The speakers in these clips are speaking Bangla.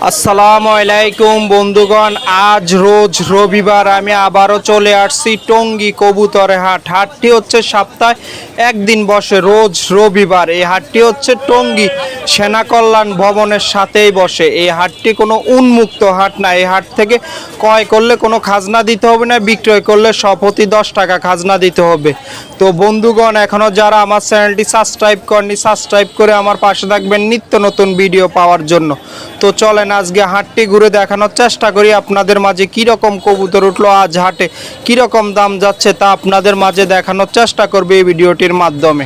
আসসালামু আলাইকুম বন্ধুগণ, আজ রোজ রবিবার আমি আবারও চলে আসছি টঙ্গী কবুতরের হাট। হাটটি হচ্ছে সপ্তাহে একদিন বসে, রোজ রবিবার। এই হাটটি হচ্ছে টঙ্গী সেনা কল্যাণ ভবনের সাথেই বসে। এই হাটটি কোনো উন্মুক্ত হাট না। এই হাট থেকে ক্রয় করলে কোনো খাজনা দিতে হবে না, বিক্রয় করলে প্রতি 10 টাকা খাজনা দিতে হবে। তো বন্ধুগণ, এখনও যারা আমার চ্যানেলটি সাবস্ক্রাইব করেনি, সাবস্ক্রাইব করে আমার পাশে থাকবেন নিত্য নতুন ভিডিও পাওয়ার জন্য। তো চলেন আজকে হাটটি ঘুরে দেখানোর চেষ্টা করি আপনাদের মাঝে কীরকম কবুতর উঠলো আজ হাটে, কীরকম দাম যাচ্ছে তা আপনাদের মাঝে দেখানোর চেষ্টা করবে এই ভিডিওটির মাধ্যমে।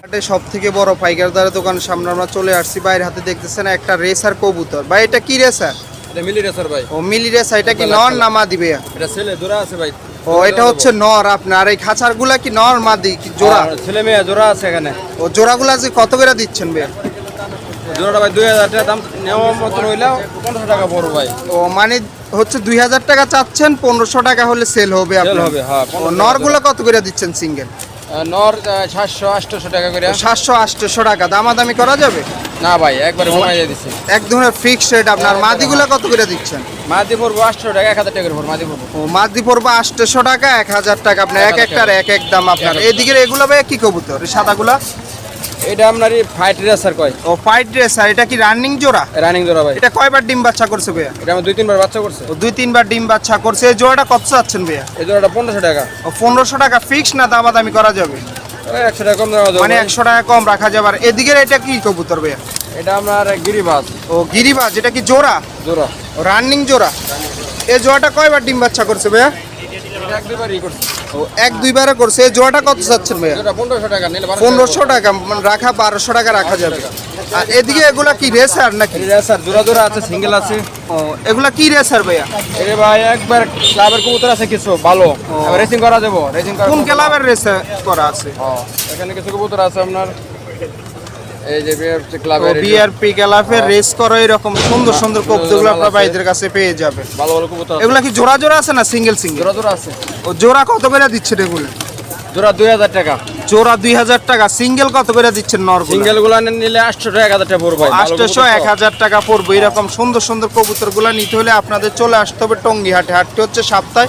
হাটে সব থেকে বড় পাইকারদারের দোকানের সামনে আমরা চলে আসছি। বাইরে হাতে দেখতেছেন একটা রেসার কবুতর। ভাই এটা কি রেসার? এটা মিলি রেসার ভাই। ও মিলি রেসার। এটা কি নর না মাদি ভাইয়া? এটা ছেলে জোড়া আছে ভাই। ও এটা হচ্ছে নর আপনার। এই খাঁচারগুলা কি নর মাদি কি জোড়া? ছেলে মেয়ে জোড়া আছে এখানে। ও জোড়াগুলা যে কত করে দিচ্ছেন ভাইয়া? জোড়াটা ভাই 2000 টাকা দাম, নেওয়ার মতন হইলেও 1500 টাকা পড়বে ভাই। ও মানে হচ্ছে 2000 টাকা চাচ্ছেন, 1500 টাকা হলে সেল হবে আপনার? হবে হ্যাঁ। নরগুলা কত করে দিচ্ছেন সিঙ্গেল? নর 700-800 টাকা করে। 700-800 টাকা দামাদামি করা যাবে না ভাই, একবারে কমাই দিছি। এক ধরনের ফিক্সড রেট আপনার। মাদিগুলা কত করে দিচ্ছেন? মাদি পড়বো 800 টাকা, 1000 টাকা করে মাদি পড়বো। ও মাদি পড়বো 800 টাকা, 1000 টাকা আপনার। এক একটার এক এক দাম আপনার। এদিকে এগুলো ভাই কি কবুতর সাদাগুলা? এটা আপনার ফাইট রেসার কয়। ও ফাইট রেসার। এটা কি রানিং জোড়া? রানিং জোড়া ভাই। এটা কয়বার ডিম বাচ্চা করছে ভাইয়া? এটা আমার 2-3 বার বাচ্চা করছে। ও 2-3 বার ডিম বাচ্চা করছে। এই জোড়াটা কত চাচ্ছেন ভাইয়া? এই জোড়াটা 1500 টাকা। ও 1500 টাকা ফিক্স না দামাদামি করা যাবে? 100 টাকা কম দেওয়া যাবে। মানে 100 টাকা কম রাখা যাবে। আর এদিকে এটা কি কবুতর ভাইয়া? এটা আপনার গিরিবাজ। ও গিরিবাজ। এটা কি জোড়া? জোড়া। রানিং জোড়া। এই জোড়াটা কয়বার ডিম বাচ্চা করছে ভাইয়া? এটা 1-2 বারই করছে। ও 1-2 বারে করছে। এই জোড়াটা কত চাচ্ছেন ভাইয়া? এটা 1500 টাকা নিলে 1500 টাকা মানে রাখা 1200 টাকা রাখা যাবে। আর এদিকে এগুলা কি রেসার নাকি? রেসার জোড়া জোড়া আছে, সিঙ্গেল আছে। ও এগুলা কি রেসার ভাইয়া? এরে ভাই একবার ক্লাবের কবুতর আছে কিছু ভালো, এবার রেসিং করা যাবো। রেসিং করা কোন ক্লাবের রেসার করা আছে? এখানে কিছু কবুতর আছে আপনার, এই যে বিআরপি ক্লাবের। বিআরপি ক্লাবের রেস করা এরকম সুন্দর সুন্দর কবুতরগুলো আপনার ভাইদের কাছে পেয়ে যাবে। ভালো ভালো কবুতর। এগুলা কি জোড়া জোড়া আছে না সিঙ্গেল সিঙ্গেল? জোড়া জোড়া আছে। ও জোড়া কত করে দিচ্ছেন এগুলো? জোড়া 2000 টাকা। জোড়া 2000 টাকা। সিঙ্গেল কত করে দিচ্ছেন নর? সিঙ্গেল গুলো নিলে 800 টাকা 1000 টাকা পড়বে। 800-1000 টাকা পড়বে। এরকম সুন্দর সুন্দর কবুতরগুলো নিতে হলে আপনাদের চলে আসতে হবে টঙ্গী হাটে। হাটটি হচ্ছে সপ্তাহে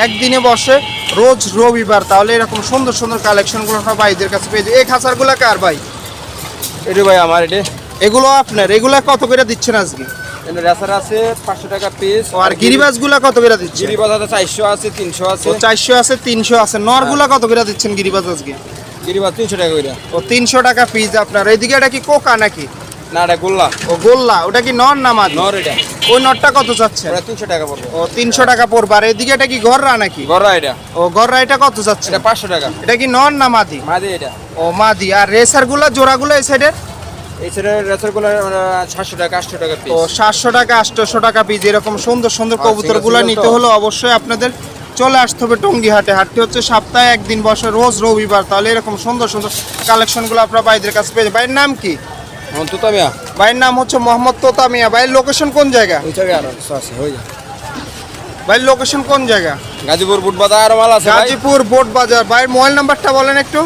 একদিনে বসে, রোজ রবিবার। তাহলে এরকম সুন্দর সুন্দর কালেকশনগুলো আপনার ভাইদের কাছে পেয়ে যাবে। এই খাঁচারগুলো কার ভাই? এটা ভাই আমার। এটা এগুলো আপনার। এগুলা কত করে দিচ্ছেন আজকে? এখানে রেসার আছে 500 টাকা পিস। আর গিরিবাজগুলা কত করে দিচ্ছেন? গিরিবাজ আছে 400 আছে, 300 আছে। 400 আছে, 300 আছে। নরগুলা কত করে দিচ্ছেন গিরিবাজ আজকে? গিরিবাজ 300 টাকা করে। ও 300 টাকা পিস আপনার। এইদিকে এটা কি কোকা নাকি? না এটা গোল্লা। ও গোল্লা। ওটা কি নর না মাদি? নর। এটা ওই নরটা কত চাচ্ছেন? ওটা 300 টাকা পড়বে। ও 300 টাকা পড়বে। আর এদিকে এটা কি গররা নাকি? গররা। এটা ও গররা। এটা কত চাচ্ছেন? এটা 500 টাকা। এটা কি নর না মাদি? মাদি। এটা ও মাদি। আর রেসারগুলা জোড়াগুলো এই সাইডের? এই সাইডের রেসার গুলো 700 টাকা 800 টাকা পিস। ও 700 টাকা 800 টাকা পিস। এরকম সুন্দর সুন্দর কবুতরগুলো নিতে হলো অবশ্যই আপনাদের চলে আসতে হবে টঙ্গী হাটে। হাটটি হচ্ছে সপ্তাহে একদিন বসে, রোজ রবিবার। তাহলে এরকম সুন্দর সুন্দর কালেকশনগুলো আপনার ভাইদের কাছে পেয়ে যাবেন। ভাইয়ের নাম কি? তুতামিয়া। ভাইয়ের নাম হচ্ছে মোহাম্মদ তোতামিয়া। ভাইয়ের লোকেশন কোন জায়গা? ওই জায়গায় আরো আছে হয়ে যায়। ভাইয়ের লোকেশন কোন জায়গা? গাজীপুর বুট বাজার আর মাল আছে ভাই। গাজীপুর বোট বাজার। ভাইয়ের মোবাইল নাম্বারটা বলেন একটু।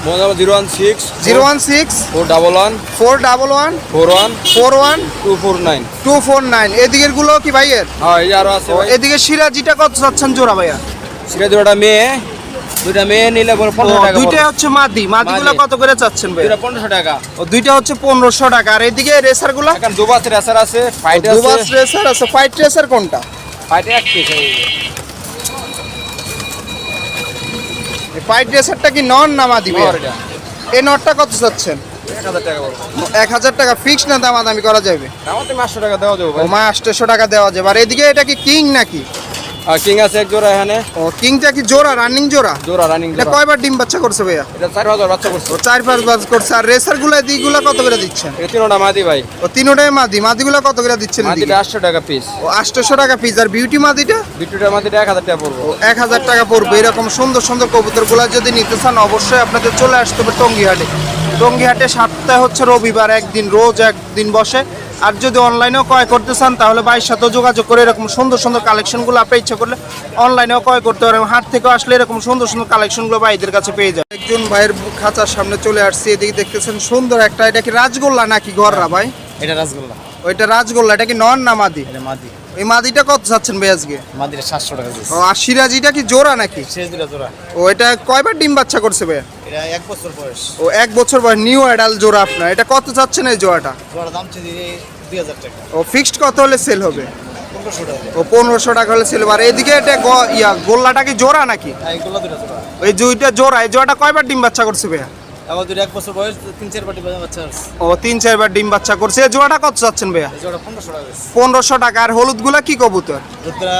মোবাইল 016 016 411 411 41 41 249। 249। এদিকের গুলো কি ভাইয়ের? হ্যাঁ এই আরো আছে ভাই। এদিকে সিরাজিটা কত চাচ্ছেন জোড়া ভাইয়া? সেটা দুটো মেয়ে, দুটো মেয়ে নিলে পরে 1500 টাকা। দুইটা হচ্ছে মাদি। মাদিগুলো কত করে চাচ্ছেন ভাই? দুটো 1500 টাকা। ও দুইটা হচ্ছে 1500 টাকা। আর এদিকে রেসারগুলো? এখন দুবাস রেসার আছে, ফাইট আছে। দুবাস রেসার আছে। ফাইট রেসার কোনটা? ফাইট এক পিস। এই ফাইট রেসারটা কি নন না মাদি ভাই? নর। এটা এই নটটা কত চাচ্ছেন? 1000 টাকা পড়বে। 1000 টাকা ফিক্স না দামাদামি করা যাবে? আমাদের 500 টাকা দেওয়া যাবে ও ভাই। মা 800 টাকা দেওয়া যাবে। আর এদিকে এটা কি কিং নাকি? আর কিং আছে এক জোড়া এখানে। ও কিংটা কি জোড়া রানিং জোড়া? জোড়া রানিং এটা জোড়া। কয়বার ডিম বাচ্চা করছে ভাইয়া? এটা 4000 বাচ্চা করছে। ও 4-5 বার করছে। আর রেসারগুলো এদিকগুলো কত করে দিচ্ছেন? এটা তিনটা মাদি ভাই। ও তিনটাই মাদি। মাদিগুলো কত করে দিচ্ছেন এদিকে? মাদিটা 800 টাকা পিস। ও 800 টাকা পিস। আর বিউটি মাদিটা? বিটুটা মাদিটা 1000 টাকা পড়বে। 1000 টাকা পড়বে। এরকম সুন্দর সুন্দর কবুতরগুলো যদি নিতে চান অবশ্যই আপনাদের চলে আসতে হবে টঙ্গী হাটে। টঙ্গী হাটে সপ্তাহে হচ্ছে রবিবার একদিন, রোজ একদিন বসে। আর যদি অনলাইনেও ক্রয় করতে চান তাহলে ভাইয়ের সাথে যোগাযোগ করে এরকম সুন্দর সুন্দর কালেকশনগুলো আপনি ইচ্ছা করলে অনলাইনেও ক্রয় করতে পারেন। হাট থেকে আসলে এরকম সুন্দর সুন্দর কালেকশনগুলো ভাইদের কাছে পেয়ে যায়। একজন ভাইয়ের খাঁচার সামনে চলে আসছি। এদিকে দেখতেছেন সুন্দর একটা, এটা কি রাজগোল্লা নাকি গররা ভাই? এটা রাসগোল্লা। ওইটা রাজগোল্লা, এটা কি নন না মাদি? এটা মাদি। এই মাদিটা কত চাচ্ছেন ভাই আজকে? মাদিটা 700 টাকা দিচ্ছে। ও আর সিরাজিটা কি জোড়া নাকি? শেষ দুটো জোড়া। ও এটা কয়বার ডিম বাচ্চা করছে ভাই? এটা 1 বছর বয়স। ও 1 বছর বয়স, নিউ অ্যাডাল্ট জোড়া আপনার। এটা কত চাচ্ছেন এই জোড়াটা? জোড়া দাম চাই 2000 টাকা। ও ফিক্সড কত হলে সেল হবে? 1500 টাকা। ও 1500 টাকা হলে সেল হবে। আর এদিকে এটা গোল্লাটা কি জোড়া নাকি? এইগুলো দুটো জোড়া। ওই দুইটা জোড়া, এই জোড়াটা কয়বার ডিম বাচ্চা করছে ভাইয়া? আমার দুটো 1 বছর বয়স, 3-4 বাটি বাচ্চা আছে। ও 3-4 বার ডিম বাচ্চা করছে। এই জোড়াটা কত চাচ্ছেন ভাইয়া? এই জোড়া 1500 টাকা দিচ্ছে। 1500 টাকা। আর হলুদগুলা কি কবুতর? দুধরা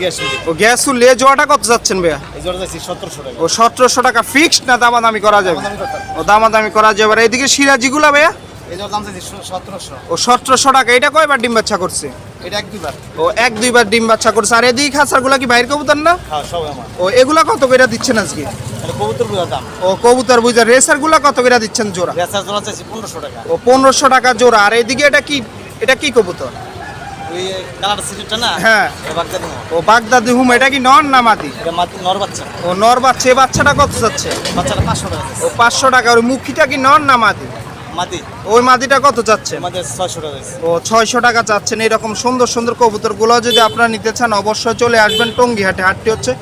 গ্যাস মিলি। ও গ্যাসুল, এই জোড়াটা কত চাচ্ছেন ভাইয়া? এই জোড়া যাচ্ছে 1700 টাকা। ও 1700 টাকা ফিক্সড না দামাদামি করা যাবে? দামাদামি করতে হবে। ও দামাদামি করা যাবে। আর এদিকে সিরাজিগুলা ভাইয়া? এই জোড়া দাম চাইছি 1700। ও 1700 টাকা। এটা কয়বার ডিম বাচ্চা করছে? এটা 1-2 বার। ও 1-2 বার ডিম বাচ্চা করছে। আর এদিকে খাঁচারগুলা কি বাইরের কবুতর না? হ্যাঁ, সব আমার। ও এগুলা কত করে দিচ্ছেন আজকে? এটা কবুতর বুঝা দাম। ও কবুতর বুঝা। রেসারগুলা কত করে দিচ্ছেন জোড়া? রেসার জোড়া চাইছি 1500 টাকা। ও 1500 টাকা জোড়া। আর এদিকে এটা কি কবুতর? ওই কালার সিটটা না? হ্যাঁ। এটা বাগদা দিমো। ও বাগদাদি হুম, এটা কি নর না মাদি? এটা মাদি নর বাচ্চা। ও নর বাচ্চা। এই বাচ্চাটা কত যাচ্ছে? বাচ্চাটা 500 টাকা ও 500 টাকা। ওই মুখিটা কি নর না মাদি? মাদি। ওই মাদিটা কত যাচ্ছে? আমাদের 600 টাকা দিচ্ছে। ও 600 টাকা চাচ্ছেন। এরকম সুন্দর সুন্দর কবুতরগুলো যদি আপনারা নিতে চান অবশ্যই চলে আসবেন টঙ্গী হাটে। হাটটি হচ্ছে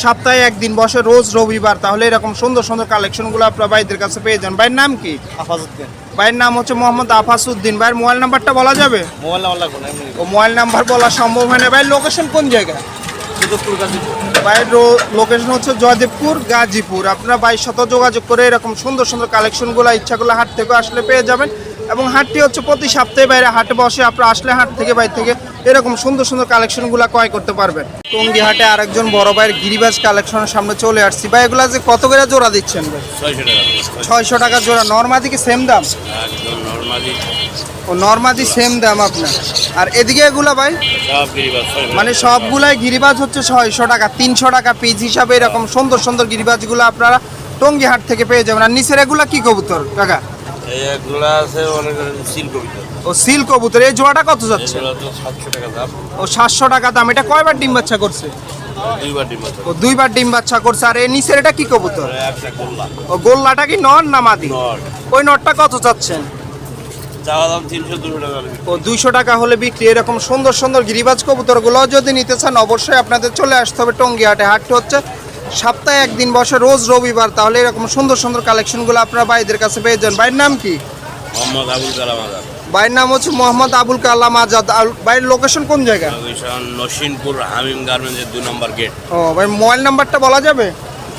সপ্তাহে একদিন বসে, রোজ রবিবার। তাহলে এরকম সুন্দর সুন্দর কালেকশনগুলো আপনারা ভাইদের কাছে পেয়ে যান। ভাইয়ের নাম কি? আফাজউদ্দিন। ভাইয়ের নাম হচ্ছে মোহাম্মদ আফাসউদ্দিন। ভাইয়ের মোবাইল নাম্বারটা বলা যাবে? মোবাইল নাম্বার লাগবে না, এমনি। ও মোবাইল নাম্বার বলা সম্ভব হয় না। ভাইয়ের লোকেশন কোন জায়গায়? দুধপুর গাজীপুর। ভাইয়ের লোকেশন হচ্ছে জয়দেবপুর, গাজীপুর। আপনারা ভাইয়ের সাথে যোগাযোগ করে এরকম সুন্দর সুন্দর কালেকশনগুলো ইচ্ছাগুলো হাট থেকে আসলে পেয়ে যাবেন। এবং হাটটি হচ্ছে প্রতি সপ্তাহে বাইরে হাটে বসে। আপনারা আসলে হাট থেকে বাইরে থেকে এরকম সুন্দর সুন্দর কালেকশনগুলো ক্রয় করতে পারবেন। টঙ্গী হাটে আরেকজন বড় ভাইয়ের গিরিবাজ কালেকশনের সামনে চলে আসছি। ভাই এগুলা যে কত করে জোড়া দিচ্ছেন ভাই? 600 টাকা। 600 টাকা জোড়া। নরমাদি কি সেম দাম? একদম নরমালি ও নরমাদি সেম দাম আপনার। আর এদিকে এগুলা ভাই সব গিরিবাজ 600 মানে সবগুলাই গিরিবাজ হচ্ছে 600 টাকা, 300 টাকা পিস হিসাবে এরকম সুন্দর সুন্দর গিরিবাজগুলো আপনারা টঙ্গী হাট থেকে পেয়ে যাবেন। আর নিচের এগুলা কি কবুতর কাকা? এইগুলা আছে অনেক সিল কবিতা। ও সিল কবুতর। এই জোড়াটা কত যাচ্ছে? এগুলো তো 700 টাকা দাম। ও 700 টাকা দাম। এটা কয়বার ডিম বাচ্চা করছে? 2 বার ডিম আছে। ও 2 বার ডিম বাচ্চা করছে। আর এই নিচের এটা কি কবুতর? একটা গোল্লা ও গোল্লাটা কি নর না মাদি? নর। ওই নরটা কত চাচ্ছেন? চাওয়া দাম 300-200 টাকা। ও 200 টাকা হলে বিক্রি। এরকম সুন্দর সুন্দর গিরিবাজ কবুতরগুলো যদি নিতে চান অবশ্যই আপনাদের চলে আসতে হবে টঙ্গী হাটে। হাটটি হচ্ছে সপ্তাহে একদিন বসে, রোজ রবিবার। তাহলে এরকম সুন্দর সুন্দর কালেকশনগুলো আপনারা ভাইদের কাছে পেয়ে যান। ভাইয়ের নাম কি? মোহাম্মদ আবুল কালাম আজাদ। ভাইয়ের নাম হচ্ছে মোহাম্মদ আবুল কালাম আজাদ। ভাইয়ের লোকেশন কোন জায়গা? লোকেশন নসিনপুর হামিম গার্মেন্টসের 2 নম্বর গেট। ও ভাই মোবাইল নাম্বারটা বলা যাবে?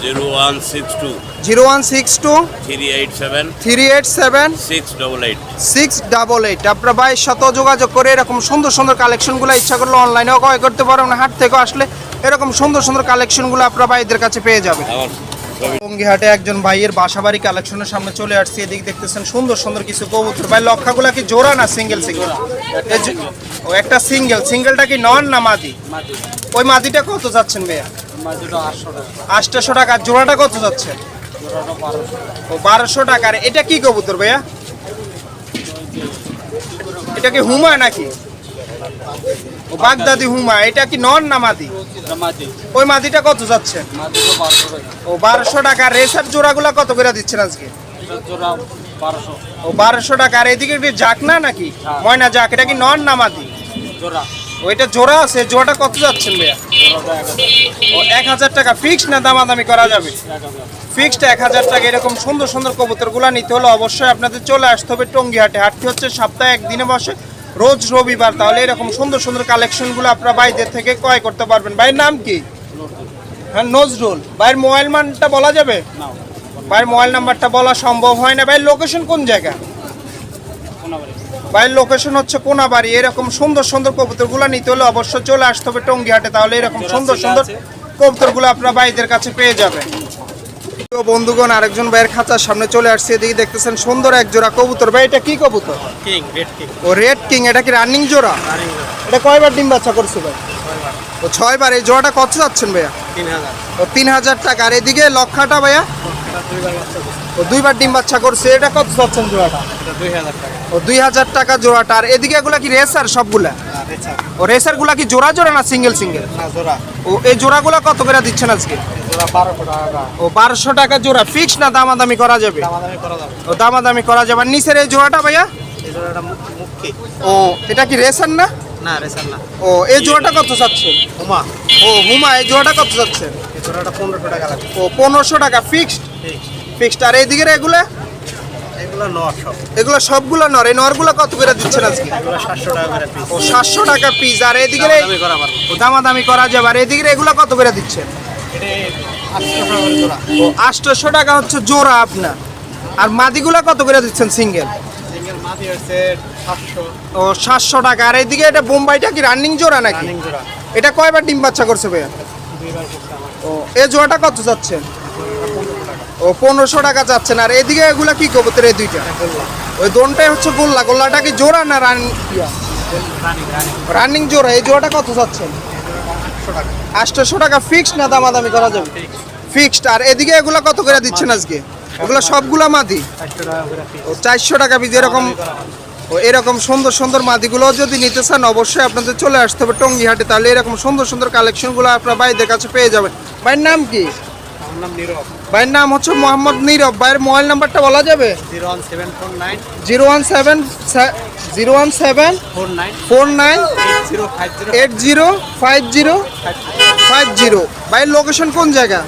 0162 0162 387 387 688। 688। আপনার ভাইয়ের সাথে যোগাযোগ করে এরকম সুন্দর সুন্দর কালেকশনগুলো ইচ্ছা করলে অনলাইনেও ক্রয় করতে পারবেন। হাট থেকে আসলে এরকম সুন্দর সুন্দর কালেকশনগুলো আপনার ভাইদের কাছে পেয়ে যাবেন। আমার টঙ্গী হাটে একজন ভাইয়ের বাসাবাড়ি কালেকশনের সামনে চলে আসছি। এদিকে দেখতেছেন সুন্দর সুন্দর কিছু কবুতর। ভাই লক্ষাগুলা কি জোড়া না সিঙ্গেল সিঙ্গেল? ও একটা সিঙ্গেল। সিঙ্গেলটা কি নন না মাদি? মাদি। ওই মাদিটা কত যাচ্ছেন ভাইয়া? মাদিটা 800 টাকা। 800 টাকা। জোড়াটা কত যাচ্ছে? জোড়াটা 1200 টাকা। ও 1200 টাকা। আর এটা কি কবুতর ভাইয়া? এটা কি হুমা নাকি? ও বাগদাদি হুমা। এটা কি নন না মাদি? এটা মাদি। ওই মাদিটা কত যাচ্ছে? মাদিটা 1200 টাকা। ও 1200 টাকা। রেসার জোড়াগুলা কত করে দিচ্ছেন আজকে? এটা জোড়া 1200 ও 1200 টাকা। আর এদিকে একটি জাক না নাকি? হ্যাঁ। ময়না জাক। এটা কি নন না মাদি? জোড়া। ওইটা জোড়া আছে। জোড়াটা কত যাচ্ছেন ভাইয়া? জোড়াটা 1000 ও 1000 টাকা। ফিক্সড না দামাদামি করা যাবে? 1000। ফিক্সড 1000 টাকা। এরকম সুন্দর সুন্দর কবুতরগুলো নিতে হলে অবশ্যই আপনাদের চলে আসতে হবে টঙ্গী হাটে। হাটটি হচ্ছে সপ্তাহে একদিনে বসে, রোজ রবিবার। তাহলে এরকম সুন্দর সুন্দর কালেকশনগুলো আপনারা ভাইদের থেকে ক্রয় করতে পারবেন। ভাইয়ের নাম কি? হ্যাঁ নজরুল। ভাইয়ের মোবাইল মানটা বলা যাবে? নাও। ভাইয়ের মোবাইল নাম্বারটা বলা সম্ভব হয় না। ভাইয়ের লোকেশন কোন জায়গা? কোনাবাড়ি। ভাইয়ের লোকেশন হচ্ছে কোনাবাড়ি। এরকম সুন্দর সুন্দর কবুতরগুলো নিতে হলে অবশ্যই চলে আসতে হবে টঙ্গী হাটে। তাহলে এরকম সুন্দর সুন্দর কবুতরগুলো আপনারা ভাইদের কাছে পেয়ে যাবেন। তো বন্ধুগণ আরেকজন ভাইয়ের খাঁচার সামনে চলে আসছে। এদিকে দেখতেছেন সুন্দর এক জোড়া কবুতর। ভাই এটা কি কবুতর? King, red king. ও রেড কিং। এটা কি রানিং জোড়া? রানিং। এটা কয়বার ডিম বাচ্চা করছে ভাই? 6 বার। ও 6 বার। এই জোড়াটা কত যাচ্ছেন ভাইয়া? 3000। ও 3000 টাকা। আর এদিকে লক্ষাটা ভাইয়া? এটা 2 বার বাচ্চা দিছে। ও 2 বার ডিম বাচ্চা করছে। এটা কত যাচ্ছেন জোড়াটা? এটা 2000 টাকা। ও 2000 টাকা জোড়াটা। আর এদিকে এগুলা কি রেসার সবগুলা? আর রেচা। ও রেসার গুলা কি জোড়া জোড়া না সিঙ্গেল সিঙ্গেল? না জোড়া। ও এই জোড়াগুলা কত করে দিচ্ছেন আজকে? জোড়া 1200 টাকা। ও 1200 টাকা জোড়া। ফিক্স না দামাদামি করা যাবে? দামাদামি করা যাবে। ও দামাদামি করা যাবে। আর নিচের এই জোড়াটা ভাইয়া? এই জোড়াটা মুখ্য ওকে। ও এটা কি রেসার না? না রেসার না। ও এই জোড়াটা কত চাচ্ছেন? হুমা। ও হুমা, এই জোড়াটা কত চাচ্ছেন? এই জোড়াটা 1500 টাকা লাগবে। ও 1500 টাকা ফিক্সড। ফিক্সড। আর এইদিকে এগুলা? এগুলো নট সব। এগুলো সবগুলো নর। এই নরগুলো কত করে দিচ্ছেন আজকে? এগুলো 700 টাকা করে পিস। ও 700 টাকা পিস। আর এইদিকে আমি করা পারবো। ও দামাদামি করা যাবে। আর এইদিকে এগুলো কত করে দিচ্ছেন? এটা 800 টাকা করে জোড়া। ও 800 টাকা হচ্ছে জোড়া আপনার। আর মাদিগুলো কত করে দিচ্ছেন সিঙ্গেল? সিঙ্গেল মাদি হচ্ছে 700। ও 700 টাকা। আর এইদিকে এটা বোম্বাইটা কি রানিং জোড়া নাকি? রানিং জোড়া। এটা কয়বার ডিম বাচ্চা করছে ভাইয়া? দুইবার করছে আমার। ও এই জোড়াটা কত যাচ্ছেন? ও 1500 টাকা যাচ্ছেন। আর এদিকে এগুলা কি কবুতর এই দুইটা? ওই দোনটাই হচ্ছে গোল্লা। গোল্লাটা কি জোড়া না রানিং? রানিং রানিং রানিং জোড়া। এই জোড়াটা কত যাচ্ছেন? 800 টাকা। 800 টাকা ফিক্সড না দামাদামি করা যাবে? ফিক্সড। আর এদিকে এগুলা কত করে দিচ্ছেন আজকে? এগুলা সবগুলা মাদি? 400 টাকা করে পিস। ও 400 টাকা পিস। এরকম ও এরকম সুন্দর সুন্দর মাদিগুলো যদি নিতে চান অবশ্যই আপনাদের চলে আসতে হবে টঙ্গী হাটে। তাহলে এরকম সুন্দর সুন্দর কালেকশনগুলো আপনার ভাইদের কাছে পেয়ে যাবেন। ভাইয়ের নাম কি? আমার নাম নীরব। ভাইয়ের নাম হচ্ছে মোহাম্মদ নীরব। ভাইয়ের মোবাইল নাম্বারটা বলা যাবে? 01749 017 49 49 8050 8050 ভাইয়ের লোকেশন কোন জায়গা?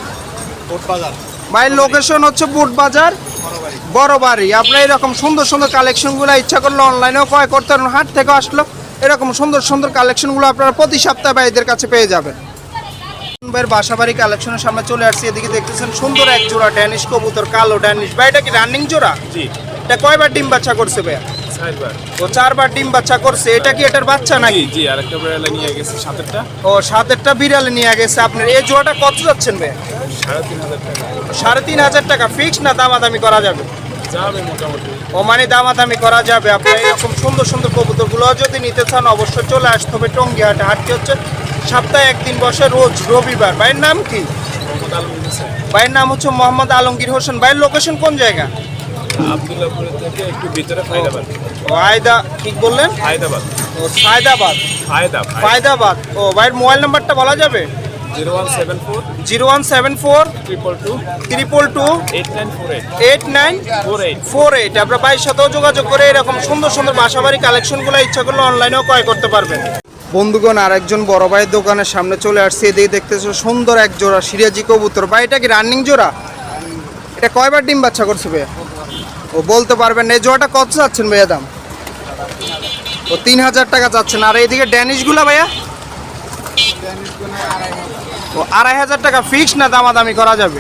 কোট বাজার ভাইয়ের লোকেশন হচ্ছে বুট বাজার বড়বাড়ি। বড় বাড়ি। আপনার এরকম সুন্দর সুন্দর কালেকশনগুলো ইচ্ছা করলে অনলাইনেও ক্রয় করতে পারেন। হাট থেকে আসলো এরকম সুন্দর সুন্দর কালেকশনগুলো আপনারা প্রতি সপ্তাহে ভাইদের কাছে পেয়ে যাবেন। ভাইয়ের বাসাবাড়ি কালেকশনের সামনে চলে আসছি। এদিকে দেখতেছেন সুন্দর এক জোড়া ড্যানিশ কবুতর, কালো ড্যানিশ। ভাই এটা কি রানিং জোড়া? জি এটা কয়বার ডিম বাচ্চা করছে ভাইয়া? 4বার। ও 4বার ডিম বাচ্চা করছে। এটা কি এটার বাচ্চা নাকি? জি আরেকটা বিড়ালে নিয়ে গেছি 7টা। ও 7টা বিড়ালে নিয়ে গেছে আপনার। এই জোড়াটা কত যাচ্ছেন ভাইয়া? 3500 টাকা 3500 টাকা ফিক্স না দামাদামি করা যাবে? যাবে মোটামুটি। ও মানে দামাদামি করা যাবে। আপনার এরকম সুন্দর সুন্দর কবুতরগুলো যদি নিতে চান অবশ্যই চলে আসতে হবে টঙ্গী হাটে। হাটটি হচ্ছে সপ্তাহে একদিন বসে, রোজ রবিবার। ভাইয়ের নাম কি? মোহাম্মদ আলম হোসেন। ভাইয়ের নাম হচ্ছে মোহাম্মদ আলমগীর হোসেন। ভাইয়ের লোকেশন কোন জায়গা? আব্দুল্লাহপুর থেকে একটু ভিতরে ফায়দাবাদ। ও আয়দা ঠিক বললেন? ফায়দাবাদ ও সায়দাবাদ, ফায়দাবাদ। ও ভাইয়ের মোবাইল নাম্বারটা বলা যাবে? 0174 0174 222 222 8948 8948। আপনার ভাইয়ের সাথেও যোগাযোগ করে এরকম সুন্দর সুন্দর বাসাবাড়ি কালেকশনগুলো ইচ্ছা করলে অনলাইনেও ক্রয় করতে পারবেন। বন্ধুগণ আরেকজন বড় ভাইয়ের দোকানের সামনে চলে আসছে। এদিকে দেখতেছো সুন্দর এক জোড়া সিরাজি কবুতর। ভাই এটা কি রানিং জোড়া? এটা কয়বার ডিম বাচ্চা করছে ভাইয়া? ও বলতে পারবেন না। এই জোড়াটা কত চাচ্ছেন ভাইয়া দাম? ও 3000 টাকা চাচ্ছেন। আর এইদিকে ড্যানিশগুলো ভাইয়া? ও 2500 টাকা ফিক্সড না দামাদামি করা যাবে?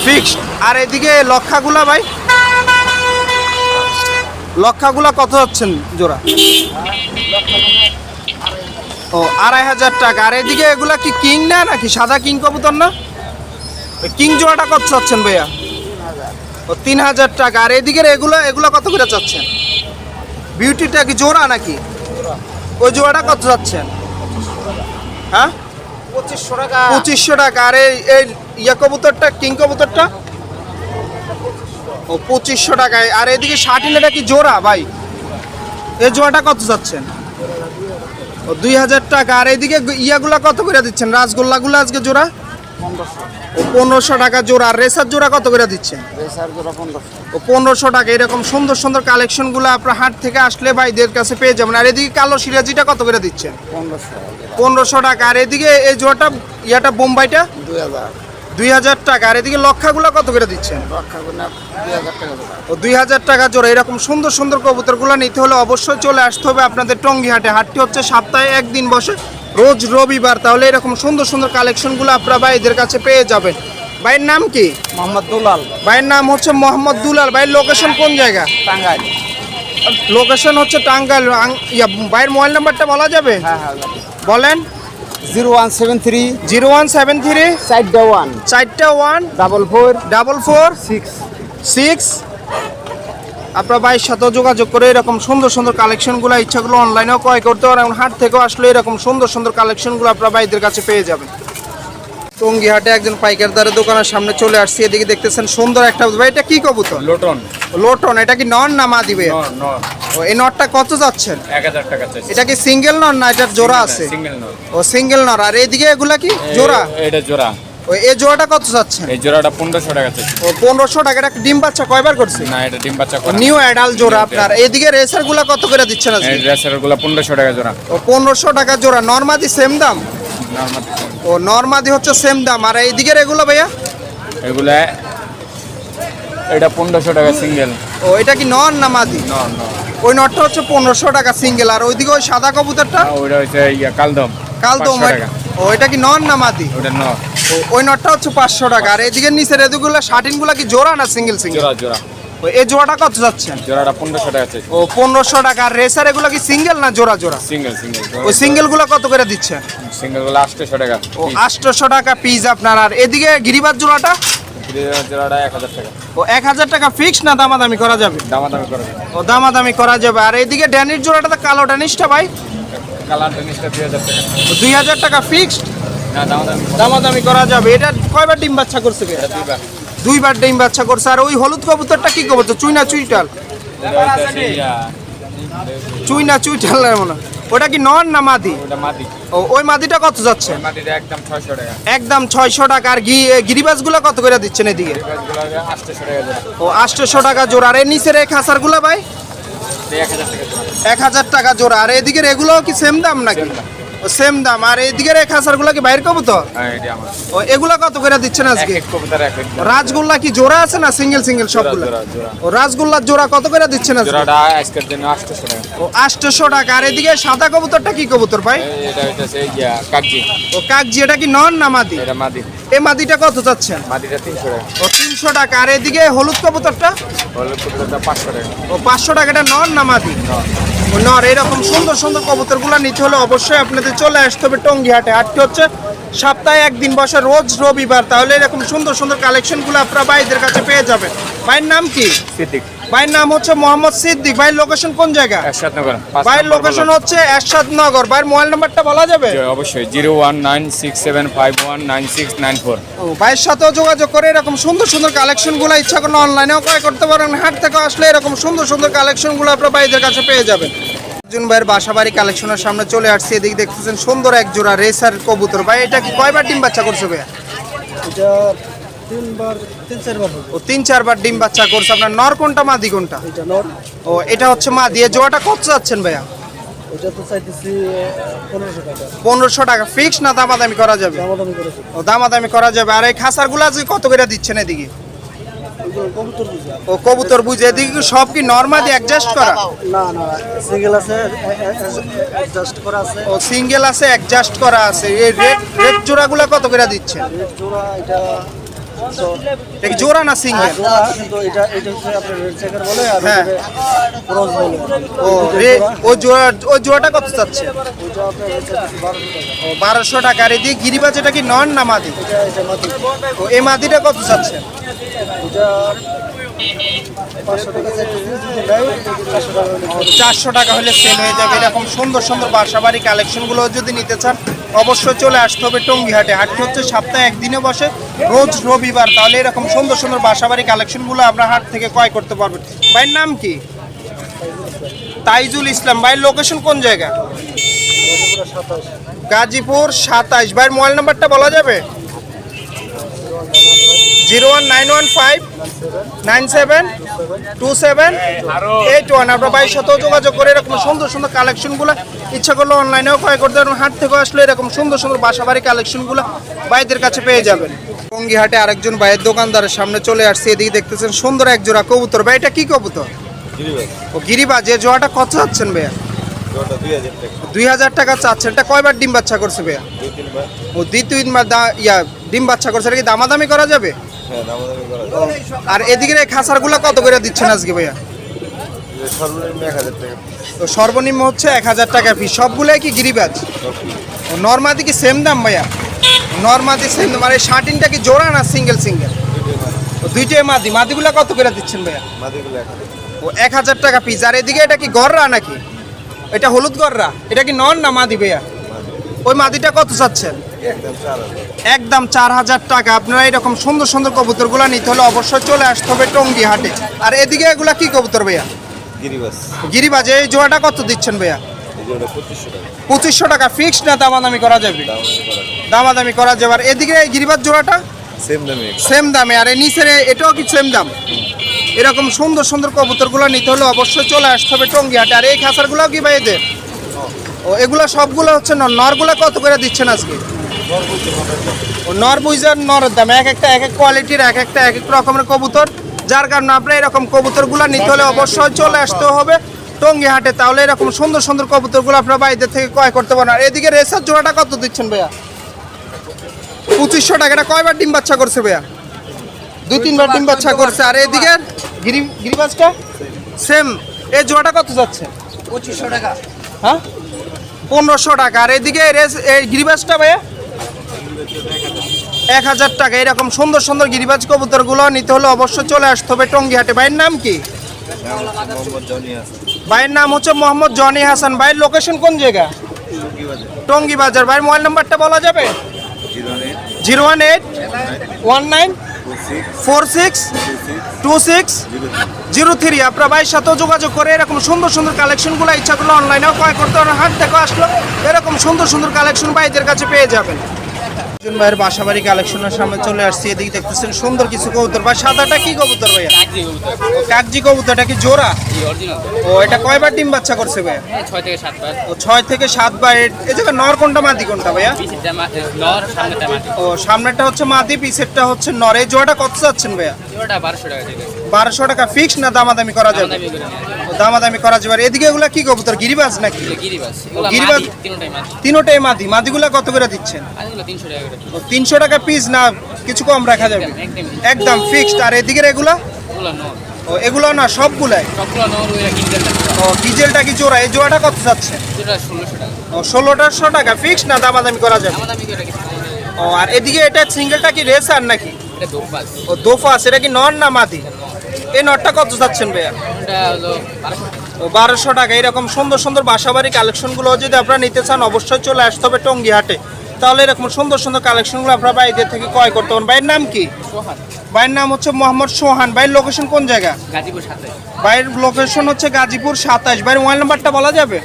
ফিক্সড। আর এদিকে লক্ষাগুলা ভাই? লক্ষাগুলা কত যাচ্ছেন জোড়া? ও 2500 টাকা। আর এদিকে এগুলা কি কিং না নাকি সাদা কিং কবুতর না? ওই কিং জোড়াটা কত চাচ্ছেন ভাইয়া? ও 3000 টাকা। আর এদিকে এগুলা কত করে চাচ্ছেন? বিউটিটা কি জোড়া নাকি? ওই জোড়াটা কত চাচ্ছেন? হ্যাঁ 2500 টাকা। 2500 টাকা। আর এই ইয়া কবুতরটা কিং কবুতরটা? ও 2500 টাকায়। আর এদিকে শাটিনেটা কি জোড়া ভাই? এই জোড়াটা কত যাচ্ছেন? ও 2000 টাকা। আর এদিকে ইয়াগুলা কত করে দিচ্ছেন? রাসগোল্লাগুলো আজকে জোড়া? 1500। ও 1500 টাকা জোড়া। আর রেসার জোড়া কত করে দিচ্ছেন? রেসার জোড়া 1500। ও 1500 টাকা। এরকম সুন্দর সুন্দর কালেকশনগুলো আপনার হাট থেকে আসলে ভাইদের কাছে পেয়ে যাবেন। আর এদিকে কালো সিরাজিটা কত করে দিচ্ছেন? 1500 টাকা। আর এদিকে এই জোড়াটা ইয়াটা বোম্বাইটা 2000 টাকা। আর এদিকে লক্ষাগুলো কত করে দিচ্ছেন? 2000 টাকা জোড়া। ও 2000 টাকা জোড়া। এরকম সুন্দর সুন্দর কবুতরগুলো নিতে হলে অবশ্যই চলে আসতে হবে আপনাদের টঙ্গী হাটে। হাটটি হচ্ছে সপ্তাহে একদিন বসে, রোজ রবিবার। তাহলে এরকম সুন্দর সুন্দর কালেকশনগুলো আপনারা ভাইদের কাছে পেয়ে যাবেন। ভাইয়ের নাম কি? মোহাম্মদ দুলাল। ভাইয়ের নাম হচ্ছে মোহাম্মদ দুলাল। ভাইয়ের লোকেশন কোন জায়গা? টাঙ্গাইল। লোকেশন হচ্ছে টাঙ্গাইল। ভাইয়ের মোবাইল নাম্বারটা বলা যাবে? হ্যাঁ বলেন। 0173 0173 41 41 44 44 6। 6। আপনার ভাইয়ের সাথেও যোগাযোগ করে এরকম সুন্দর সুন্দর কালেকশনগুলো ইচ্ছাগুলো অনলাইনেও ক্রয় করতে পারেন। এবং হাট থেকেও আসলে এরকম সুন্দর সুন্দর কালেকশনগুলো আপনার ভাইদের কাছে পেয়ে যাবেন। টঙ্গী হাটে একজন পাইকারদারের দোকানের সামনে চলে আসছি। এদিকে দেখতেছেন সুন্দর একটা ভাই, এটা কি কবুতর? লোটন। লোটন। এটা কি নর না মা দিবে? নর। ও এই নরটা কত যাচ্ছেন? 1000 টাকা চাইছি। এটা কি সিঙ্গেল নর না এটার জোড়া আছে? সিঙ্গেল নর। ও সিঙ্গেল নর। আর এইদিকে এগুলা কি জোড়া? এটা জোড়া। ওই এই জোড়াটা কত চাচ্ছেন? এই জোড়াটা 1500 টাকা চাচ্ছি। ও 1500 টাকা। এটা ডিম বাচ্চা কয়বার করছে? না, এটা ডিম বাচ্চা করা। নিউ অ্যাডাল্ট জোড়া আপনার। এদিকে রেসার গুলা কত করে দিচ্ছেন আজকে? এই ড্রেসের গুলো 1500 টাকা জোড়া। ও 1500 টাকা জোড়া। নরমাদি সেম দাম? নরমাল। ও নরমাদি হচ্ছে সেম দাম। আর এইদিকে এগুলো ভাইয়া? এগুলা এটা 1500 টাকা সিঙ্গেল। ও এটা কি নর না মাদি? নর নর। ওই নটটা হচ্ছে 1500 টাকা সিঙ্গেল। আর ওইদিকে ওই সাদা কবুতরটা? ওইটা হচ্ছে কালদম। কালদম। 500 টাকা। ও এটা কি নর না মাদি? ওটা নর। ওই নটটা হচ্ছে 500 টাকা। আর এদিকে নিচের এদিকগুলো শার্টিনগুলো কি জোড়া না সিঙ্গেল সিঙ্গেল? জোড়া জোড়া। এই জোড়াটা কত যাচ্ছেন? জোড়াটা 1500 টাকা চাচ্ছি। ও 1500 টাকা। আর রেসার এগুলো কি সিঙ্গেল না জোড়া জোড়া? Single single. ওই সিঙ্গেল গুলো কত করে দিচ্ছেন? সিঙ্গেল গুলো 800 টাকা। ও 800 টাকা পিস আপনার। আর এদিকে গিরিবাজ জোড়াটা? জোড়াটা 1000 টাকা। ও 1000 টাকা ফিক্স না দামাদামি করা যাবে? দামাদামি করে। ও দামাদামি করা যাবে। আর এদিকে ড্যানির জোড়াটা তো কালো ড্যানিশটা ভাই? কালার জিনিসটা 2000 টাকা। ও 2000 টাকা ফিক্সড? না, দামাদামি দামাদামি করা যাবে। এটা কয়বার ডিম বাচ্চা করছে? এটা দুইবার। দুইবার ডিম বাচ্চা করছে। আর ওই হলুদ কবুতরটা কি কবুতর? চুই না চুইটাল? এটা হইতাছে চুই না চুইটাল মনে হয়। ওটা কি নর না মাদি? ওটা মাদি। ও ওই মাদিটা কত যাচ্ছে? মাদিটা একদম 600 টাকা। একদম 600 টাকা। আর গিরিবাজগুলো কত করে দিচ্ছেন এদিকে? এগুলো 800 টাকা জোড়া। ও 800 টাকা জোড়া। আর এর নিচের এই খাসারগুলো ভাই? 1000 টাকা জোড়া। 1000 টাকা জোড়া। আর এদিকের এগুলো কি সেম দাম নাকি? ও সেম দাম। আর এদিকের এই খাসারগুলো কি বাইরের কবুতর? হ্যাঁ, এটা আমার। ও এগুলো কত করে দিচ্ছেন আজকে? এক কবুতর এক এক। রাজগোল্লা কি জোড়া আছে না সিঙ্গেল সিঙ্গেল সবগুলো? জোড়া জোড়া। ও রাজগোল্লার জোড়া কত করে দিচ্ছেন আজকে? জোড়াটা আজকের জন্য 800 টাকা। ও 800 টাকা। আর এদিকে সাদা কবুতরটা কি কবুতর ভাই? এটা হইতাছে কাকজি। ও কাকজি। এটা কি নন না মাদি? এটা মাদি। এই মাদিটা কত চাচ্ছেন? মাদিটা 300 টাকা। ও 300 টাকা। আর এদিকে হলুদ কবুতরটা? হলুদ কবুতরটা 500 টাকা। ও 500 টাকা। এটা নন না মাদি? ও নর। এরকম সুন্দর সুন্দর কবুতরগুলো নিতে হলে অবশ্যই আপনাদের চলে আসতে হবে টঙ্গী হাটে। হাটটি হচ্ছে সপ্তাহে একদিন বসে রোজ রবিবার। তাহলে এরকম সুন্দর সুন্দর কালেকশনগুলো আপনারা ভাইদের কাছে পেয়ে যাবেন। ভাইয়ের নাম কি? সিদ্দিক। ভাইয়ের নাম হচ্ছে মোহাম্মদ সিদ্দিক। ভাইয়ের লোকেশন কোন জায়গা? এরশাদনগর। ভাইয়ের লোকেশন হচ্ছে এরশাদনগর। ভাইয়ের মোবাইল নাম্বারটা বলা যাবে? অবশ্যই 01967519694। ও ভাইয়ের সাথেও যোগাযোগ করে এরকম সুন্দর সুন্দর কালেকশনগুলো ইচ্ছা করলে অনলাইনেও ক্রয় করতে পারেন। হাট থেকে আসলে এরকম সুন্দর সুন্দর কালেকশনগুলো আপনারা ভাইদের কাছে পেয়ে যাবেন। অর্জুন ভাইয়ের বাসাবাড়ি কালেকশনের সামনে চলে আসছে। এদিকে দেখতেছেন সুন্দর এক জোড়া রেসার কবুতর। ভাই এটা কি কয়বার ডিম বাচ্চা করছে ভাইয়া? এটা তিন চারবার হবে। ও 3-4 বার ডিম বাচ্চা করছে। আপনার নর কোনটা মাদি কোনটা? এটা নট। ও এটা হচ্ছে মাদি। এই জোড়াটা কত যাচ্ছেন ভাইয়া? এটা তো চাইতেছি 1500 টাকা। 1500 টাকা ফিক্স না দামাদামি করা যাবে? দামাদামি করেছে। ও দামাদামি করা যাবে। আর এই খাসারগুলো আজকে কত করে দিচ্ছেন এদিকে? ওইগুলো কবুতর বুঝে। ও কবুতর বুঝে। এদিকে কি সব কি নরমাদি অ্যাডজাস্ট করা? না না, সিঙ্গেল আছে, অ্যাডজাস্ট করা আছে। ও সিঙ্গেল আছে, অ্যাডজাস্ট করা আছে। এই রেড জোড়াগুলো কত করে দিচ্ছেন? রেড জোড়া এটা এটা কি জোড়া না সিঙ্গেল? জোড়া, কিন্তু এটা হচ্ছে আপনার রেড চেকার বলে আর হ্যাঁ। ক্রস বলে। ও ওই জোড়াটা কত চাচ্ছে? ওইটা আপনার রেড চাইতেছি 1200 টাকা। ও 1200 টাকা। আর এদিকে গিরিবাজ এটা কি নন না মাদি? এটা মাটি। ও এই মাদিটা কত চাচ্ছে? এটা 500 টাকা চাইতেছি। যদি নেয় 400 টাকা হলে 400 টাকা হলে সেল হয়ে যাবে। এরকম সুন্দর সুন্দর বাসাবাড়ি কালেকশনগুলো যদি নিতে চান অবশ্যই চলে আসতে হবে টঙ্গী হাটে। হাটটি হচ্ছে সপ্তাহে একদিনে বসে রোজ রবিবার। তাহলে এরকম সুন্দর সুন্দর বাসাবাড়ি কালেকশনগুলো আপনার হাট থেকে ক্রয় করতে পারবেন। ভাইয়ের নাম কি? তাইজুল ইসলাম। ভাইয়ের লোকেশন কোন জায়গা? 27। গাজীপুর 27। ভাইয়ের মোবাইল নাম্বারটা বলা যাবে? 01915972781। আপনার ভাইয়ের সাথেও যোগাযোগ করে এরকম সুন্দর সুন্দর কালেকশনগুলো ইচ্ছা করলে অনলাইনেও ক্রয় করতে পারবেন। হাট থেকে আসলে এরকম সুন্দর সুন্দর বাসাবাড়ি কালেকশনগুলো ভাইদের কাছে পেয়ে যাবেন। টঙ্গী হাটে আরেকজন ভাইয়ের দোকানদারের সামনে চলে আসছে। এদিকে দেখতেছেন সুন্দর এক জোড়া কবুতর। ভাই এটা কি কবুতর? ও গিরিবাজ। এই জোড়াটা কত চাচ্ছেন ভাইয়া? 2000 টাকা চাচ্ছেন। এটা কয়বার ডিম বাচ্চা করছে ভাইয়া? 2-3 বার। ও 2-3 বার ডিম বাচ্চা করছে। এটা কি দামাদামি করা যাবে? হ্যাঁ, দামাদামি করা ও, আর এদিকের এই খাসারগুলো কত করে দিচ্ছেন আজকে ভাইয়া? সর্বনিম্ন 1000 টাকা। তো সর্বনিম্ন হচ্ছে 1000 টাকা ফি। সবগুলোই কি গিরিবাজ? ও নর্মাদি কি সেম দাম ভাইয়া? নর্মাদি সেম দাম। আর এই শার্টিনটা কি জোড়া না সিঙ্গেল সিঙ্গেল? ও দুইটাই মাদি। মাদিগুলো কত করে দিচ্ছেন ভাইয়া? মাদিগুলো 1000। ও 1000 টাকা পিস। আর এদিকে এটা কি গররা নাকি? এটা হলুদ গররা। এটা কি নন না মাদি ভাইয়া? ওই মাদিটা কত চাচ্ছেন? একদম 4000। একদম 4000 টাকা। আপনারা এরকম সুন্দর সুন্দর কবুতরগুলো নিতে হলে অবশ্যই চলে আসতে হবে টঙ্গী হাটে। আর এদিকে এগুলা কি কবুতর ভাইয়া? গিরিবাস। গিরিবাজে এই জোড়াটা কত দিচ্ছেন ভাইয়া? এই 2500 টাকা ফিক্সড না দামাদামি করা যাবে? দামাদামি করা যাবে। আর এদিকে এই গিরিবাজ জোড়াটা সেম দামে, আর এই নিচের এটাও কি সেম দাম? এরকম সুন্দর সুন্দর কবুতরগুলো নিতে হলে অবশ্যই চলে আসতে হবে টঙ্গী হাটে। আর এই খাঁচারগুলোও কি ভাই এদের? ও এগুলো সবগুলো হচ্ছে নরগুলো কত করে দিচ্ছেন আজকে? ও নর বুঝার নরের দাম, এক একটা এক এক কোয়ালিটির এক একটা এক এক রকমের কবুতর, যার কারণে আপনার এরকম কবুতরগুলো নিতে হলে অবশ্যই চলে আসতে হবে টঙ্গী হাটে। তাহলে এরকম সুন্দর সুন্দর কবুতরগুলো আপনার বাইরের থেকে ক্রয় করতে পারেন। আর এদিকে রেসার জোড়াটা কত দিচ্ছেন ভাইয়া? 2500 টাকা। এটা কয়বার ডিম বাচ্চা করছে ভাইয়া? 2-3 বার ডিম বাচ্চা করছে। আর এদিকে গিরিবাজটা সেম, এই জোড়াটা কত যাচ্ছে? 2500 টাকা। হ্যাঁ 1500 টাকা। আর এদিকে এই গিরিবাজটা ভাইয়া 1000 টাকা। এরকম সুন্দর সুন্দর গিরিবাজ কবুতরগুলো নিতে হলে অবশ্যই চলে আসতে হবে টঙ্গী হাটে। ভাইয়ের নাম কি? ভাইয়ের নাম হচ্ছে মোহাম্মদ জনি হাসান। ভাইয়ের লোকেশন কোন জায়গা? টঙ্গী বাজার। ভাইয়ের মোবাইল নাম্বারটা বলা যাবে? 01819462603। আপনার ভাইয়ের সাথেও যোগাযোগ করে এরকম সুন্দর সুন্দর কালেকশনগুলো ইচ্ছা করলে অনলাইনেও ক্রয় করতে পারেন। হাট থেকে আসলো এরকম সুন্দর সুন্দর কালেকশন ভাইদের কাছে পেয়ে যাবেন। ভাইয়ের বাসাবাড়ি কালেকশনের সামনে চলে আসছি। এদিকে দেখতেছেন সুন্দর কিছু কবুতর। ভাই সাদাটা কি কবুতর ভাইয়া? কাকজি কবুতরটা কি জোড়া? ও এটা কয়বার ডিম বাচ্চা করছে ভাইয়া? 6 থেকে 7 বার। ও 6 থেকে 7 বার। এই জায়গা নর কোনটা মাদি কোনটা ভাইয়া? নর, সামনেটা মাটি। ও সামনেটা হচ্ছে মাদি, পিছেরটা হচ্ছে নর। এই জোড়াটা কত চাচ্ছেন ভাইয়া? জোড়াটা 1200 টাকা থেকে। 1200 টাকা ফিক্স না দামাদামি করা যাবে? দামি করে নিয়ে। ও দামাদামি করা যাবে। আর এদিকে এগুলা কি কবুতর? গিরিবাজ নাকি? গিরিবাজ। এগুলো গিরিবাজ? মাটি, তিনটাই মাটি। তিনোটাই মাদি। মাদিগুলা কত করে দিচ্ছেন? আর এগুলো 300 টাকা করে। ও 300 টাকা পিস না কিছু কম রাখা যাবে? একদম। একদম ফিক্সড। আর এদিকে এগুলা? এগুলো নর। ও এগুলো না সবগুলাই? সবগুলো নর, ওইটা কিনতে টাকা। ও গিজেলটা কি জোড়া? এই জোড়াটা কত যাচ্ছে? জোড়া 1600 টাকা। ও 1600 টাকা ফিক্সড না দামাদামি করা যাবে? দামি করে কিছু। ও আর এদিকে এটা সিঙ্গেলটা কি রেসার নাকি? এটা দোপাস। ও দোফাস। এটা কি নর না মাদি? এই নরটা কত যাচ্ছেন ভাইয়া? এটা হলো 1200 টাকা। ও 1200 টাকা। এরকম সুন্দর সুন্দর বাসাবাড়ি কালেকশনগুলো যদি আপনারা নিতে চান অবশ্যই চলে আসতে হবে টঙ্গী হাটে। তাহলে এরকম সুন্দর সুন্দর কালেকশনগুলো আপনারা বাইরের থেকে ক্রয় করতে পারেন। ভাইয়ের নাম কি? সোহান। ভাইয়ের নাম হচ্ছে মোহাম্মদ সোহান। ভাইয়ের লোকেশন কোন জায়গা? গাজীপুর 27। ভাইয়ের লোকেশন হচ্ছে গাজীপুর 27। ভাইয়ের মোবাইল নাম্বারটা বলা যাবে?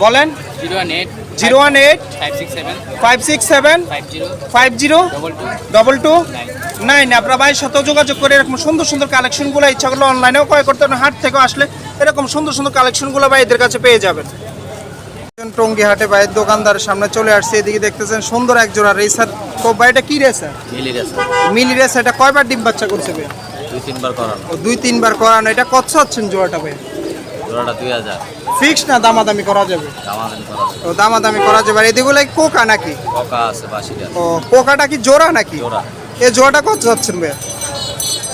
বলেন। 018 018 567 567 50 50 22 22 9। আপনারা ভাইয়ের সাথেও যোগাযোগ করে এরকম সুন্দর সুন্দর কালেকশনগুলো ইচ্ছা করলে অনলাইনেও ক্রয় করতে পারেন। হাট থেকে আসলে এরকম সুন্দর সুন্দর কালেকশনগুলো ভাইদের কাছে পেয়ে যাবেন। টঙ্গী হাটে ভাইয়ের দোকানদারের সামনে চলে আসছে। এদিকে দেখতেছেন সুন্দর এক জোড়া রেসার। ভাইটা কি রেসার? মিলি রেসার। এটা কয়বার ডিম বাচ্চা করছে ভাই? 2-3 বার করানো। ও 2-3 বার করানো। এটা কত চাচ্ছেন জোড়াটা ভাই? জোড়াটা 2000। ফিক্স না দামাদামি করা যাবে? দামাদামি করা যাবে। ও দামাদামি করা যাবে। আর এদিকে কোকা নাকি? পকা আছে 82 টাকা। ও কোকাটা কি জোড়া নাকি? জোড়া। এই জোড়াটা কত চাচ্ছেন ভাইয়া?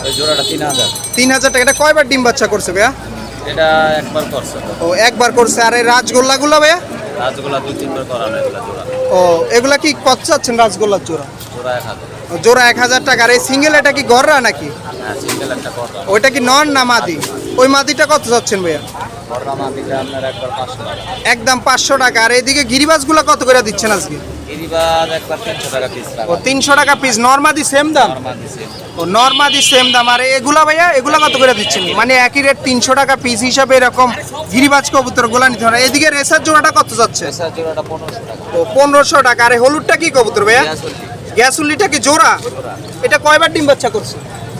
এই জোড়াটা 3000। 3000 টাকা। এটা কয়বার ডিম বাচ্চা করছে ভাইয়া? এটা একবার করছে। ও একবার করছে। আর এই রাজগোল্লাগুলো ভাইয়া? রাজগুলা 2-3 বার করানো এগুলা জোড়া। ও এগুলা কি কত চাচ্ছেন রাজগোল্লার জোড়া? জোড়া 1000। ও জোড়া 1000 টাকা। আর এই সিঙ্গেল এটা কি গররা নাকি? হ্যাঁ সিঙ্গেল একটা কটা। ওইটা কি নন না মাদি? ওই মাদিটা কত চাচ্ছেন ভাইয়া? বড়রা মাদিটা আপনার একবার 500 টাকা। একদম 500 টাকা। আর এইদিকে গিরিবাজগুলো কত করে দিচ্ছেন আজকে? গিরিবাজ একবার 300 টাকা পিস ও 300 টাকা পিস। নরমাদি সেম দাম? ও নরমাদি সেম দাম। আর এগুলা ভাইয়া এগুলা কত করে দিচ্ছেন? মানে একই রেট 300 টাকা পিস হিসাবে এরকম গিরিবাজ কবুতরগুলো নিতে হবে। এদিকে রেসার জোড়াটা কত যাচ্ছে? এসা জোড়াটা 1500 টাকা। ও 1500 টাকা। আর এই হলুদটা কি কবুতর ভাইয়া? গ্যাসুলিটা কি জোড়া? এটা কয়বার ডিম বাচ্চা করছে?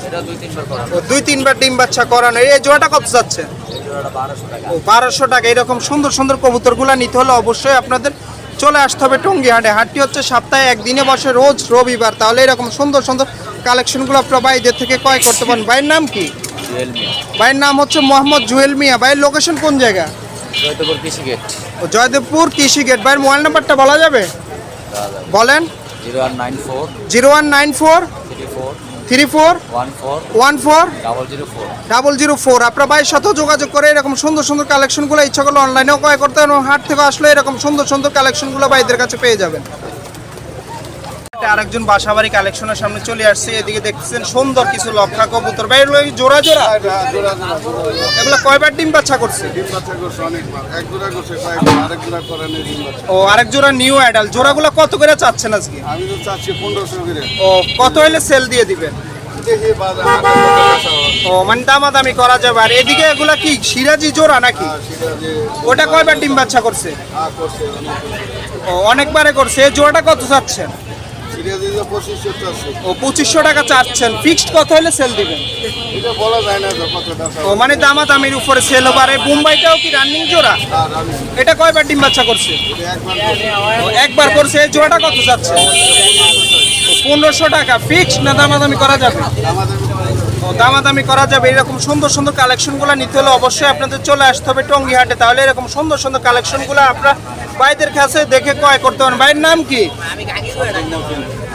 এটা 2-3 বার করানো। ও 2-3 বার ডিম বাচ্চা করানো। এই জোড়াটা কত যাচ্ছে? এই জোড়াটা 1200 টাকা। ও 1200 টাকা। এরকম সুন্দর সুন্দর কবুতরগুলো নিতে হলে অবশ্যই আপনাদের চলে আসতে হবে টঙ্গী হাটে। হাটটি হচ্ছে সপ্তাহে একদিনে বসে রোজ রবিবার। তাহলে এরকম সুন্দর সুন্দর কালেকশনগুলো আপনারা ভাইদের থেকে ক্রয় করতে পারেন। ভাইয়ের নাম কি? জুয়েল মিয়া। ভাইয়ের নাম হচ্ছে মোহাম্মদ জুয়েল মিয়া। ভাইয়ের লোকেশন কোন জায়গা? জয়দেবপুর কৃষি গেট। ও জয়দেবপুর কৃষি গেট। ভাইয়ের মোবাইল নাম্বারটা বলা যাবে? বলেন। 0194 0194 34 14 004। আপনার ভাইয়ের সাথেও যোগাযোগ করে এরকম সুন্দর সুন্দর কালেকশনগুলো ইচ্ছা করলে অনলাইনেও ক্রয় করতে এবং হাট থেকে আসলে এরকম সুন্দর সুন্দর কালেকশনগুলো ভাইদের কাছে পেয়ে যাবেন। আরেকজন বাসাবাড়ি কালেকশনের সামনে চলে আসছে। এদিকে দেখতেছেন সুন্দর কিছু লক্ষা কবুতর। ভাই এগুলো কি জোড়া জোড়া? এগুলো কয়বার ডিম বাচ্চা করছে? ও আরেক জোড়া নিউ অ্যাডাল। জোড়াগুলো কত করে চাচ্ছেন আজকে? আমি তো চাচ্ছি 1500 করে। ও কত হলে সেল দিয়ে দিবেন? ও মানে দামাদামি করা যাবে। আর এদিকে এগুলা কি সিরাজি জোড়া নাকি? ওটা কয়বার ডিম বাচ্চা করছে? ও অনেকবারে করছে। এই জোড়াটা কত চাচ্ছেন? ও 2500 টাকা চাচ্ছেন। ফিক্সড কত হলে সেল দিবেন? ও মানে দামাদামির উপরে সেল হবে। আর এই বোম্বাইটাও কি রানিং জোড়া? এটা কয়বার ডিম বাচ্চা করছে? ও একবার করছে। এই জোড়াটা কত চাচ্ছেন? 1500 টাকা। ফিক্সড না দামাদামি করা যাবে? ও দামাদামি করা যাবে। এরকম সুন্দর সুন্দর কালেকশনগুলো নিতে হলে অবশ্যই আপনাদের চলে আসতে হবে টঙ্গী হাটে। তাহলে এরকম সুন্দর সুন্দর কালেকশনগুলো আপনারা ভাইদের কাছে দেখে ক্রয় করতে পারেন। ভাইয়ের নাম কি?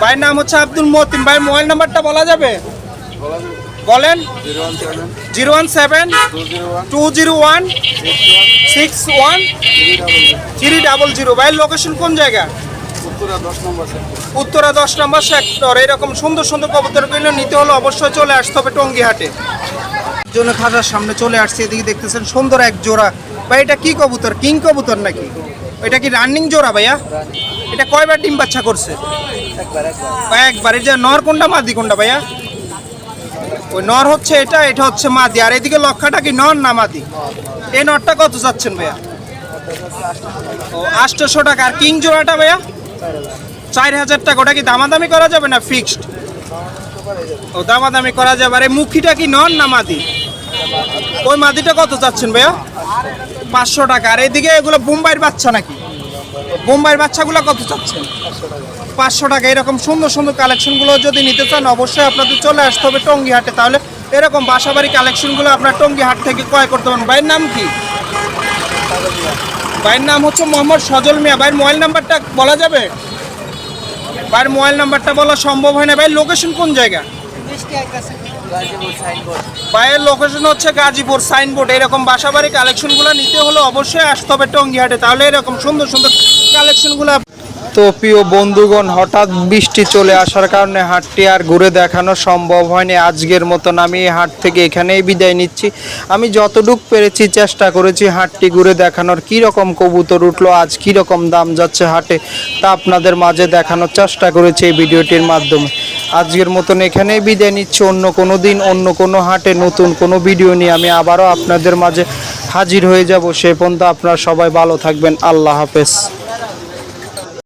ভাইয়ের নাম হচ্ছে আব্দুল মতিন। ভাইয়ের মোবাইল নাম্বারটা বলা যাবে? বলেন। 017-201-61-300। ভাইয়ের লোকেশন কোন জায়গা? উত্তরা 10 নম্বর সেক্টর। এরকম সুন্দর সুন্দর কবুতরগুলো নিতে হলে অবশ্যই চলে আসতে হবে টঙ্গী হাটে। জন্য খাজার সামনে চলে আসছে। এদিকে দেখতেছেন সুন্দর এক জোড়া। ভাই এটা কি কবুতর? কিং কবুতর নাকি? এটা কি রানিং জোড়া ভাইয়া? এটা কয়বার ডিম বাচ্চা করছে? একবার। এটা নর কোনটা মাদি কোনটা ভাইয়া? ওই নর হচ্ছে এটা, এটা হচ্ছে মাদি। আর এদিকে লক্ষাটা কি নর না মাদি? এই নরটা কত চাচ্ছেন ভাইয়া? ও 800 টাকা। আর কিং জোড়াটা ভাইয়া? 4000 টাকা। ওটা কি দামাদামি করা যাবে না ফিক্সড? ও দামাদামি করা যাবে। আর এই মুখিটা কি নর না মাদি? ওই মাদিটা কত চাচ্ছেন ভাইয়া? 500 টাকা। আর এদিকে এগুলো বোম্বাইয়ের বাচ্চা নাকি? বোম্বাইয়ের বাচ্চাগুলো কত চাচ্ছেন? 500 টাকা। এরকম সুন্দর সুন্দর কালেকশনগুলো যদি নিতে চান অবশ্যই আপনাদের চলে আসতে হবে টঙ্গী হাটে। তাহলে এরকম বাসাবাড়ি কালেকশনগুলো আপনার টঙ্গী হাট থেকে ক্রয় করতে পারেন। ভাইয়ের নাম কি? ভাইয়ের নাম হচ্ছে মোহাম্মদ সজল মিয়া। ভাইয়ের মোবাইল নাম্বারটা বলা যাবে? ভাইয়ের মোবাইল নাম্বারটা বলা সম্ভব হয় না। ভাইয়ের লোকেশন কোন জায়গা? ভাইয়ের লোকেশন হচ্ছে গাজীপুর সাইনবোর্ড। এরকম বাসাবাড়ি কালেকশনগুলো নিতে হলে অবশ্যই আসতে হবে টঙ্গী হাটে। তাহলে এরকম সুন্দর সুন্দর কালেকশনগুলো। তো প্রিয় বন্ধুগণ, হঠাৎ বৃষ্টি চলে আসার কারণে হাটটি আর ঘুরে দেখানো সম্ভব হয়নি। আজকের মতন আমি এই হাট থেকে এখানেই বিদায় নিচ্ছি। আমি যতটুকু পেরেছি চেষ্টা করেছি হাটটি ঘুরে দেখানোর। কী রকম কবুতর উঠলো, আজ কী রকম দাম যাচ্ছে হাটে, তা আপনাদের মাঝে দেখানোর চেষ্টা করেছি এই ভিডিওটির মাধ্যমে। আজকের মতন এখানেই বিদায় নিচ্ছি। অন্য কোনো দিন অন্য কোনো হাটে নতুন কোনো ভিডিও নিয়ে আমি আবারও আপনাদের মাঝে হাজির হয়ে যাব। সে পর্যন্ত আপনারা সবাই ভালো থাকবেন। আল্লাহ হাফেজ।